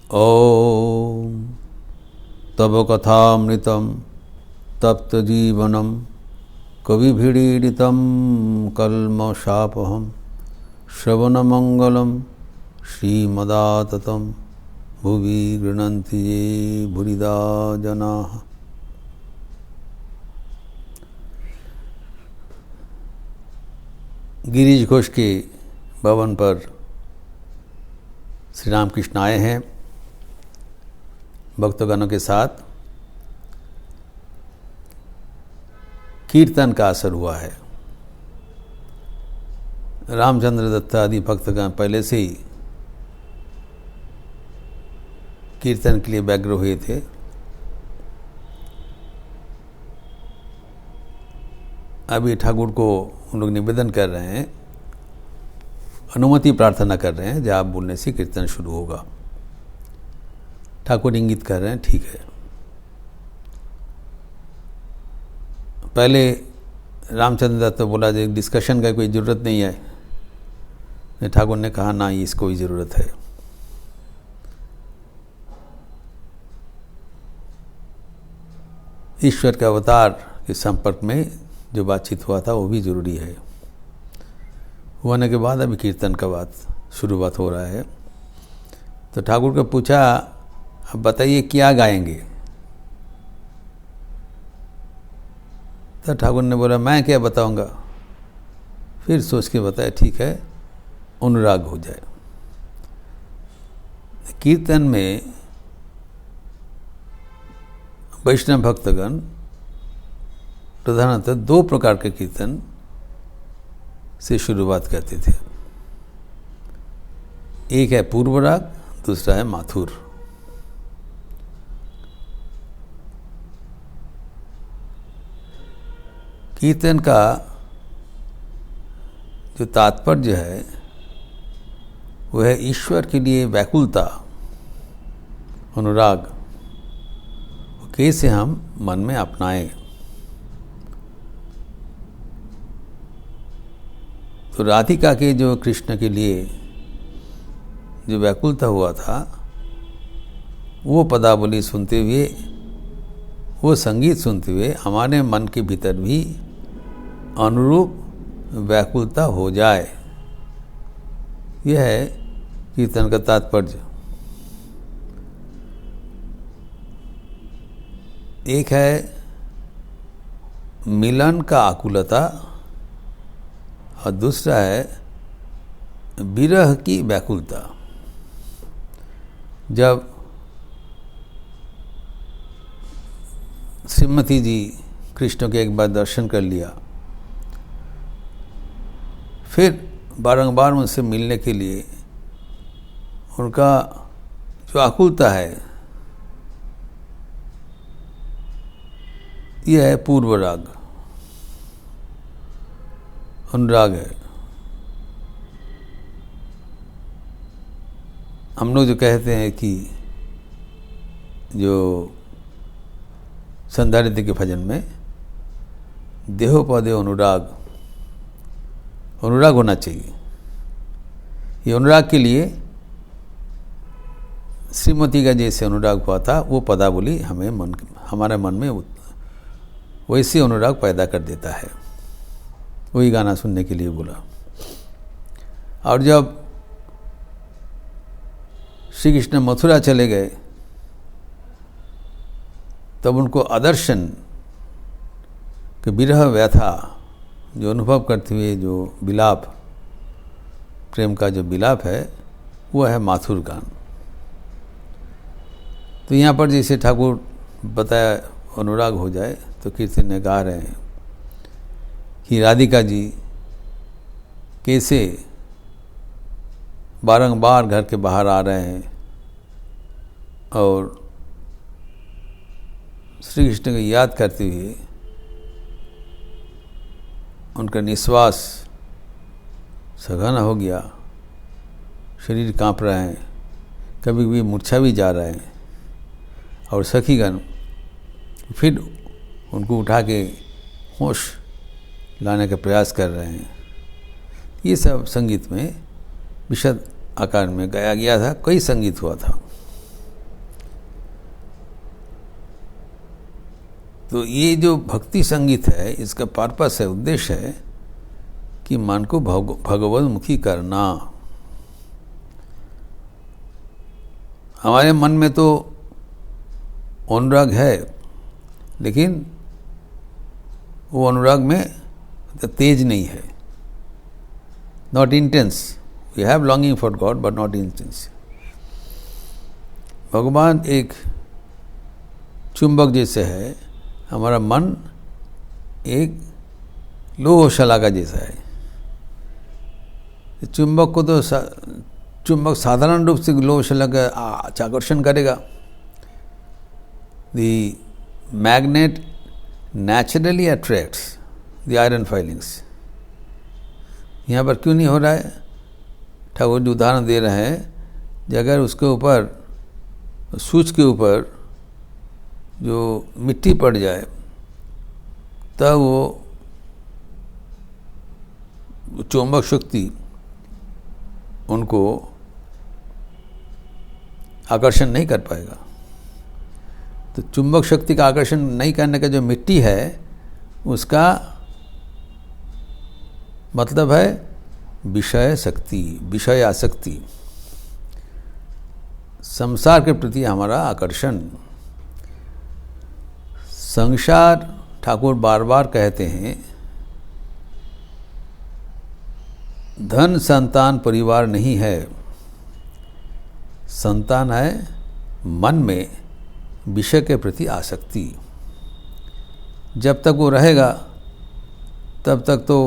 ॐ तव कथामृतं तप्तजीवनं कविभिरीडितं कल्मषापहं श्रवणमङ्गलं श्रीमदाततं भुवि गृह्णन्ति ये भूरिदा जनाः। गिरीश घोष के भवन पर श्री रामकृष्ण आए हैं भक्तगणों के साथ। कीर्तन का असर हुआ है। रामचंद्र दत्त आदि भक्तगण पहले से ही कीर्तन के लिए व्यग्र हुए थे। अभी ठाकुर को उन लोग निवेदन कर रहे हैं, अनुमति प्रार्थना कर रहे हैं, जब आप बोलने से कीर्तन शुरू होगा। ठाकुर इंगित कर रहे हैं, ठीक है। पहले रामचंद्र दत्त तो बोला जो डिस्कशन का कोई ज़रूरत नहीं है। ठाकुर ने कहा ना, इसको ही ज़रूरत है। ईश्वर के अवतार के संपर्क में जो बातचीत हुआ था वो भी ज़रूरी है। होने के बाद अभी कीर्तन का बात शुरुआत हो रहा है। तो ठाकुर को पूछा, अब बताइए क्या गाएंगे। तो ठाकुर ने बोला, मैं क्या बताऊंगा। फिर सोच के बताया, ठीक है, अनुराग हो जाए। कीर्तन में वैष्णव भक्तगण प्रधानतः दो प्रकार के कीर्तन से शुरुआत करते थे। एक है पूर्व राग, दूसरा है माथुर। कीर्तन का जो तात्पर्य है वह है ईश्वर के लिए व्याकुलता, अनुराग, कैसे हम मन में अपनाएं। तो राधिका के जो कृष्ण के लिए जो व्याकुलता हुआ था, वो पदावली सुनते हुए, वो संगीत सुनते हुए हमारे मन के भीतर भी अनुरूप व्याकुलता हो जाए। यह है कीर्तन का तात्पर्य। एक है मिलन का आकुलता और दूसरा है विरह की व्याकुलता। जब श्रीमती जी कृष्ण के एक बार दर्शन कर लिया, फिर बारंबार उनसे मिलने के लिए उनका जो आकुलता है, यह है पूर्व राग, अनुराग है। हम लोग जो कहते हैं कि जो संध्यारिति के भजन में देहोपदे अनुराग, अनुराग होना चाहिए। ये अनुराग के लिए श्रीमती का जैसे अनुराग हुआ था, वो पदावली हमारे मन में वैसे अनुराग पैदा कर देता है। वही गाना सुनने के लिए बोला। और जब श्री कृष्ण मथुरा चले गए, तब उनको आदर्शन के विरह व्यथा जो अनुभव करते हुए जो विलाप, प्रेम का जो विलाप है, वो है माथुर गान। तो यहाँ पर जैसे ठाकुर बताया अनुराग हो जाए, तो कीर्तन ने गा रहे हैं कि राधिका जी कैसे बारंबार घर के बाहर आ रहे हैं और श्री कृष्ण को याद करते हुए उनका निश्वास सघन हो गया, शरीर कांप रहे हैं, कभी कभी मूर्छा भी जा रहे हैं। और सखीगण फिर उनको उठा के होश लाने का प्रयास कर रहे हैं। ये सब संगीत में विशद आकार में गाया गया था, कई संगीत हुआ था। तो ये जो भक्ति संगीत है, इसका पर्पस है, उद्देश्य है कि मन को भगवतमुखी करना। हमारे मन में तो अनुराग है, लेकिन वो अनुराग में तेज नहीं है, not intense. We have longing for God but not intense. भगवान एक चुंबक जैसे है, हमारा मन एक लोह शलाका जैसा है। चुंबक को तो चुंबक साधारण रूप से लोह शलाका आकर्षण करेगा। The magnet naturally attracts the iron filings. यहाँ पर क्यों नहीं हो रहा है? ठाकुर जी उदाहरण दे रहे हैं, अगर उसके ऊपर, स्विच के ऊपर जो मिट्टी पड़ जाए तब वो चुंबक शक्ति उनको आकर्षण नहीं कर पाएगा। तो चुंबक शक्ति का आकर्षण नहीं करने का जो मिट्टी है, उसका मतलब है विषय शक्ति, विषय आसक्ति, संसार के प्रति हमारा आकर्षण। संसार, ठाकुर बार बार कहते हैं, धन संतान परिवार नहीं है। संतान है मन में विषय के प्रति आसक्ति। जब तक वो रहेगा तब तक तो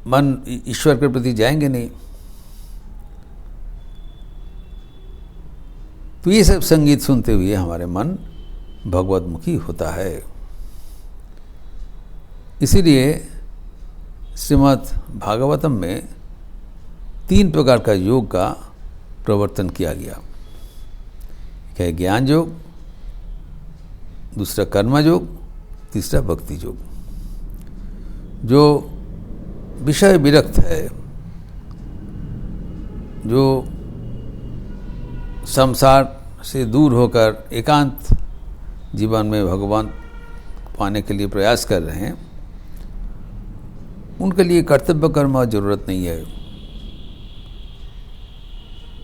मन ईश्वर के प्रति जाएंगे नहीं। तो ये सब संगीत सुनते हुए हमारे मन भगवतमुखी होता है। इसीलिए श्रीमद् भागवतम में 3 प्रकार का योग का प्रवर्तन किया गया। एक है ज्ञान योग, दूसरा कर्म योग, तीसरा भक्ति योग। जो विषय विरक्त है, जो संसार से दूर होकर एकांत जीवन में भगवान पाने के लिए प्रयास कर रहे हैं, उनके लिए कर्तव्य कर्म की जरूरत नहीं है।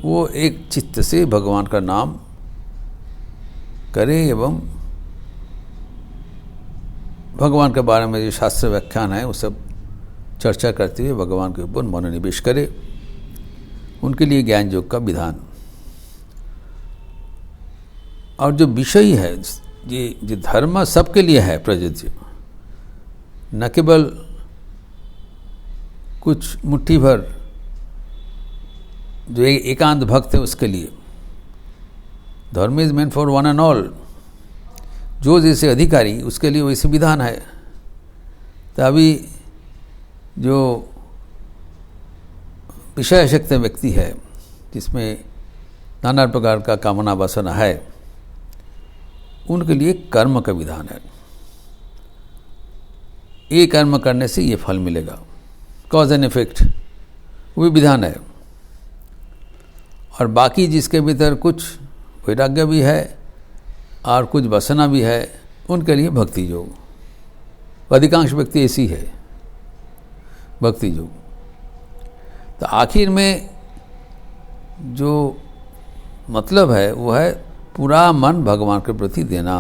वो एक चित्त से भगवान का नाम करें एवं भगवान के बारे में जो शास्त्र व्याख्यान है वो सब चर्चा करते हुए भगवान के ऊपर मनोनिवेश करें। उनके लिए ज्ञान योग का विधान। और जो विषय है, ये धर्म सबके लिए है प्रযোज्य, न केवल कुछ मुट्ठी भर जो एकांत भक्त है उसके लिए। धर्म is meant for one and all. जो जैसे अधिकारी उसके लिए वैसे विधान है। तो अभी जो विषयासक्त व्यक्ति है, जिसमें नाना प्रकार का कामना वासना है, उनके लिए कर्म का विधान है। ये कर्म करने से ये फल मिलेगा, कॉज एंड इफेक्ट, वो भी विधान है। और बाकी जिसके भीतर कुछ वैराग्य भी है और कुछ वासना भी है, उनके लिए भक्ति योग। अधिकांश व्यक्ति ऐसी है, भक्ति योग। तो आखिर में जो मतलब है वो है पूरा मन भगवान के प्रति देना।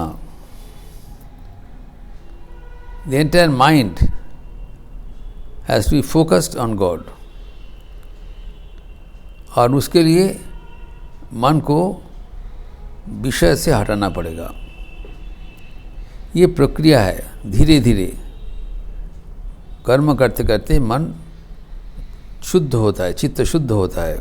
The entire mind has to be focused on God. और उसके लिए मन को विषय से हटाना पड़ेगा। ये प्रक्रिया है। धीरे धीरे कर्म करते करते मन शुद्ध होता है, चित्त शुद्ध होता है।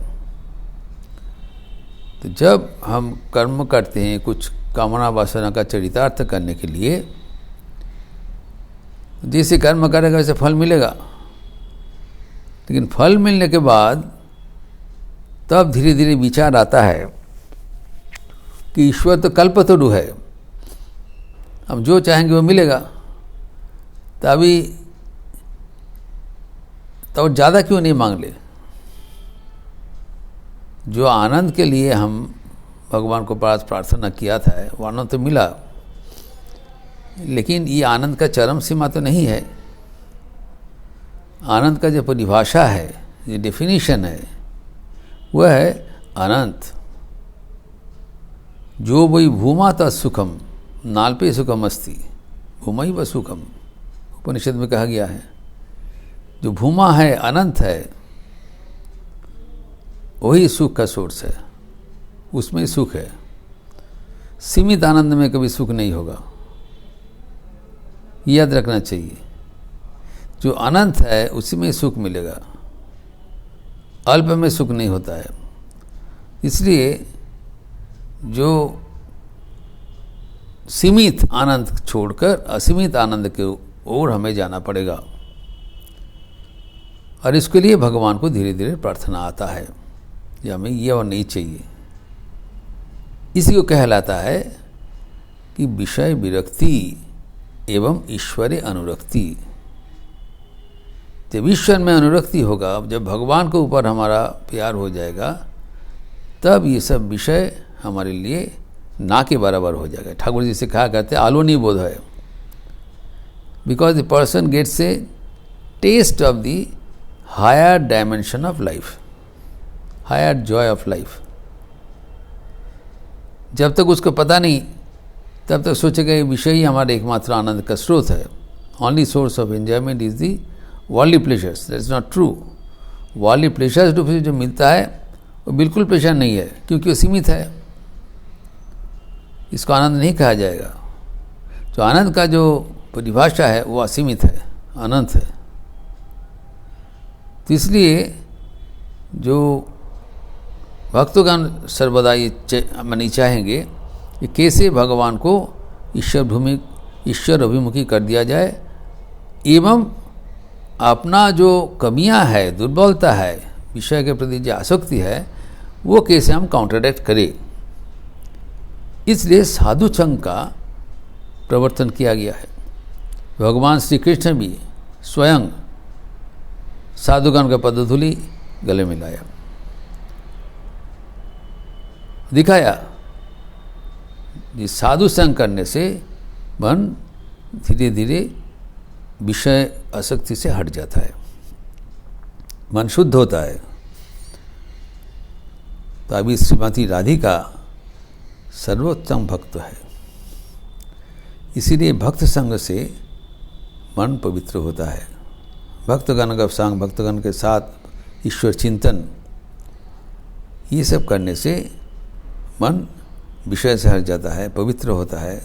तो जब हम कर्म करते हैं कुछ कामना वासना का चरितार्थ करने के लिए, जैसे कर्म करेगा वैसे फल मिलेगा। लेकिन फल मिलने के बाद तब धीरे धीरे विचार आता है कि ईश्वर तो कल्पतरु है, हम जो चाहेंगे वो मिलेगा। तो अभी तो ज़्यादा क्यों नहीं मांग ले? जो आनंद के लिए हम भगवान को प्रार्थना किया था वो आनंद तो मिला, लेकिन ये आनंद का चरम सीमा तो नहीं है। आनंद का जो परिभाषा है, जो डेफिनेशन है, वह है अनंत। जो वही भूमा तत् सुखम नाल्पे सुखम अस्ति, भूमैव सुखम, उपनिषद में कहा गया है। जो भूमा है, अनंत है, वही सुख का सोर्स है, उसमें सुख है। सीमित आनंद में कभी सुख नहीं होगा, याद रखना चाहिए। जो अनंत है उसी में सुख मिलेगा, अल्प में सुख नहीं होता है। इसलिए जो सीमित आनंद छोड़कर असीमित आनंद के ओर हमें जाना पड़ेगा, और इसके लिए भगवान को धीरे धीरे प्रार्थना आता है कि हमें ये और नहीं चाहिए। इसी को कहलाता है कि विषय विरक्ति एवं ईश्वरे अनुरक्ति। जब ईश्वर में अनुरक्ति होगा, जब भगवान के ऊपर हमारा प्यार हो जाएगा, तब ये सब विषय हमारे लिए ना के बराबर हो जाएगा। ठाकुर जी से कहा करते आलो नहीं बोध है, because the person gets a taste of the higher dimension of life, higher joy of life. जब तक उसको पता नहीं, तब तक सोचेगा ये विषय ही हमारे एकमात्र आनंद का स्रोत है। Only source of enjoyment is the worldly pleasures. That is not true. Worldly pleasures जो मिलता है वो बिल्कुल प्लेजर नहीं है, क्योंकि वो सीमित है। इसको आनंद नहीं कहा जाएगा। तो आनंद का जो परिभाषा है वो असीमित है, अनंत है। तो इसलिए जो भक्तगण सर्वदा ये मनी चाहेंगे कि कैसे भगवान को ईश्वर अभिमुखी कर दिया जाए, एवं अपना जो कमियां है, दुर्बलता है, विषय के प्रति जो आसक्ति है, वो कैसे हम काउंटरएक्ट करें। इसलिए साधु संघ का प्रवर्तन किया गया है। भगवान श्री कृष्ण भी स्वयं साधुगण का पदधूलि गले में लाया, दिखाया कि साधु संग करने से मन धीरे धीरे विषय आसक्ति से हट जाता है, मन शुद्ध होता है। तो अभी श्रीमती राधिका सर्वोत्तम भक्त है, इसीलिए भक्त संग से मन पवित्र होता है। भक्तगण का संग, भक्तगण के साथ ईश्वर चिंतन, ये सब करने से मन विषय से हट जाता है, पवित्र होता है।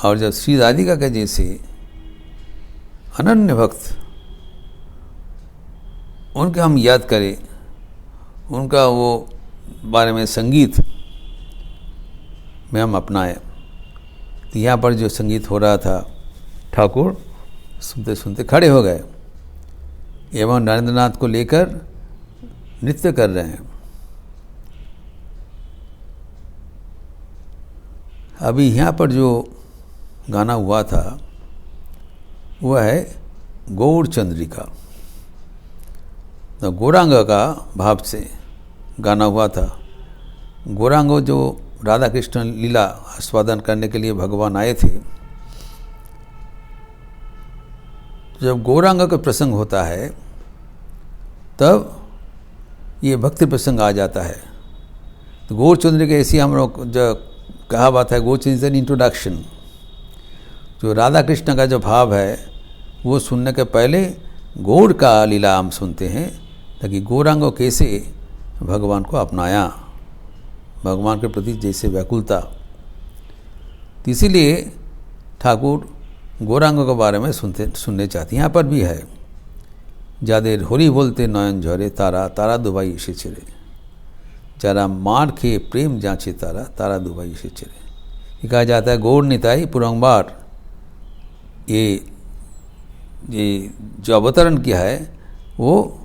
और जब श्री राधिका के जैसे अनन्य भक्त, उनका हम याद करें, उनका वो बारे में संगीत में हम अपनाएं, तो यहाँ पर जो संगीत हो रहा था, ठाकुर सुनते सुनते खड़े हो गए एवं नरेंद्रनाथ को लेकर नृत्य कर रहे हैं। अभी यहाँ पर जो गाना हुआ था वह है गौर चंद्रिका, तो गौरांग का भाव से गाना हुआ था। गौरांग जो राधा कृष्ण लीला आस्वादन करने के लिए भगवान आए थे। जब गौरांग का प्रसंग होता है तब ये भक्ति प्रसंग आ जाता है। तो गौर चंद्रिका ऐसी हम लोग जो कहा बात है, गौर चंद्रिका इज एन इंट्रोडक्शन। जो राधा कृष्ण का जो भाव है वो सुनने के पहले गौर का लीला हम सुनते हैं, ताकि गौरांग कैसे भगवान को अपनाया, भगवान के प्रति जैसे व्याकुलता। तो इसीलिए ठाकुर गौरांग के बारे में सुनने चाहते। यहाँ पर भी है, जादेर होली बोलते नयन झरे तारा, तारा दुबाई एसे चले, जरा मार खे प्रेम जांचे तारा, तारा दुबाई एसे चले। ये कहा जाता है गौर निताई पुरंगबार, ये जो अवतरण किया है वो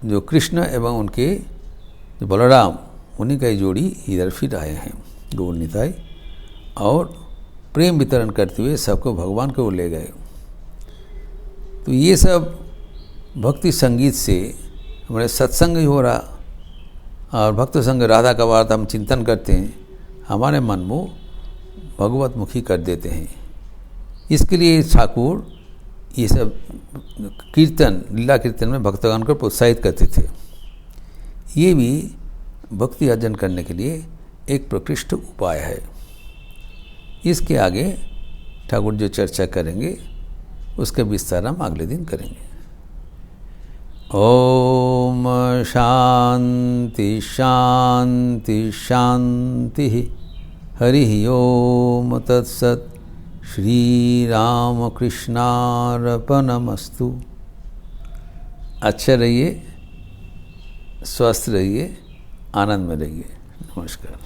जो कृष्ण एवं उनके जो बलराम, उन्हीं का जोड़ी इधर फिर आए हैं गौर निताई, और प्रेम वितरण करते हुए सबको भगवान को ले गए। तो ये सब भक्ति संगीत से हमारे सत्संग ही हो रहा, और भक्त संग राधा का वार्ता हम चिंतन करते हैं, हमारे मन में भगवतमुखी कर देते हैं। इसके लिए ठाकुर ये सब कीर्तन, लीला कीर्तन में भक्तगण को प्रोत्साहित करते थे। ये भी भक्ति अर्जन करने के लिए एक प्रकृष्ट उपाय है। इसके आगे ठाकुर जो चर्चा करेंगे उसका विस्तार हम अगले दिन करेंगे। ओम शांति शांति शांति। हरि ओम तत्सत। श्री राम कृष्णार्पणमस्तु। अच्छा रहिए, स्वस्थ रहिए, आनंद में रहिए। नमस्कार।